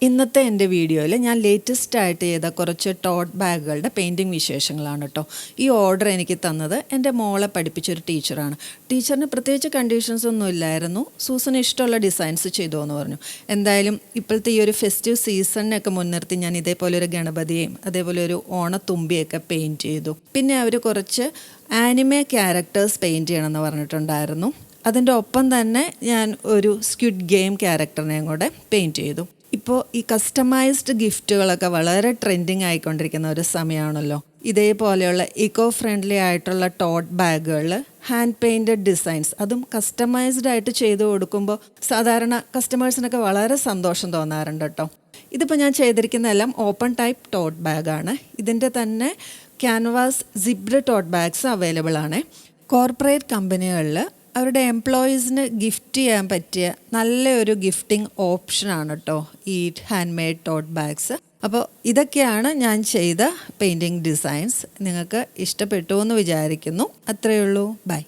ഇന്നത്തെ എൻ്റെ വീഡിയോയിൽ ഞാൻ ലേറ്റസ്റ്റ് ആയിട്ട് ചെയ്ത കുറച്ച് ടോട്ട് ബാഗുകളുടെ പെയിൻറ്റിങ് വിശേഷങ്ങളാണ് കേട്ടോ. ഈ ഓർഡർ എനിക്ക് തന്നത് എൻ്റെ മോളെ പഠിപ്പിച്ചൊരു ടീച്ചറാണ്. ടീച്ചറിന് പ്രത്യേകിച്ച് കണ്ടീഷൻസ് ഒന്നും ഇല്ലായിരുന്നു. സൂസന് ഇഷ്ടമുള്ള ഡിസൈൻസ് ചെയ്തോ എന്ന് പറഞ്ഞു. എന്തായാലും ഇപ്പോഴത്തെ ഈ ഒരു ഫെസ്റ്റീവ് സീസണിനൊക്കെ മുൻനിർത്തി ഞാൻ ഇതേപോലെ ഒരു ഗണപതിയെയും അതേപോലെ ഒരു ഓണത്തുമ്പിയൊക്കെ പെയിൻറ്റ് ചെയ്തു. പിന്നെ അവർ കുറച്ച് ആനിമേ ക്യാരക്ടേഴ്സ് പെയിൻറ്റ് ചെയ്യണമെന്ന് പറഞ്ഞിട്ടുണ്ടായിരുന്നു. അതിൻ്റെ ഒപ്പം തന്നെ ഞാൻ ഒരു സ്ക്വിഡ് ഗെയിം ക്യാരക്ടറിനെയും കൂടെ പെയിൻറ്റ് ചെയ്തു. ഇപ്പോൾ ഈ കസ്റ്റമൈസ്ഡ് ഗിഫ്റ്റുകളൊക്കെ വളരെ ട്രെൻഡിങ് ആയിക്കൊണ്ടിരിക്കുന്ന ഒരു സമയമാണല്ലോ. ഇതേപോലെയുള്ള ഇക്കോ ഫ്രണ്ട്ലി ആയിട്ടുള്ള ടോട്ട് ബാഗുകൾ ഹാൻഡ് പെയിൻറ്റഡ് ഡിസൈൻസ്, അതും കസ്റ്റമൈസ്ഡ് ആയിട്ട് ചെയ്ത് കൊടുക്കുമ്പോൾ സാധാരണ കസ്റ്റമേഴ്സിനൊക്കെ വളരെ സന്തോഷം തോന്നാറുണ്ട് കേട്ടോ. ഇതിപ്പോൾ ഞാൻ ചെയ്തിരിക്കുന്നതെല്ലാം ഓപ്പൺ ടൈപ്പ് ടോട്ട് ബാഗാണ്. ഇതിൻ്റെ തന്നെ ക്യാൻവാസ് സിബ്ഡ് ടോട്ട് ബാഗ്സ് അവൈലബിൾ ആണ്. കോർപ്പറേറ്റ് കമ്പനികളിൽ അവരുടെ എംപ്ലോയീസിന് ഗിഫ്റ്റ് ചെയ്യാൻ പറ്റിയ നല്ലൊരു ഗിഫ്റ്റിംഗ് ഓപ്ഷനാണ് കേട്ടോ ഈ ഹാൻഡ് മെയ്ഡ് ടോട്ട് ബാഗ്സ്. അപ്പോൾ ഇതൊക്കെയാണ് ഞാൻ ചെയ്ത പെയിൻറ്റിങ് ഡിസൈൻസ്. നിങ്ങൾക്ക് ഇഷ്ടപ്പെട്ടു എന്ന് വിചാരിക്കുന്നു. അത്രയേ ഉള്ളൂ. ബൈ.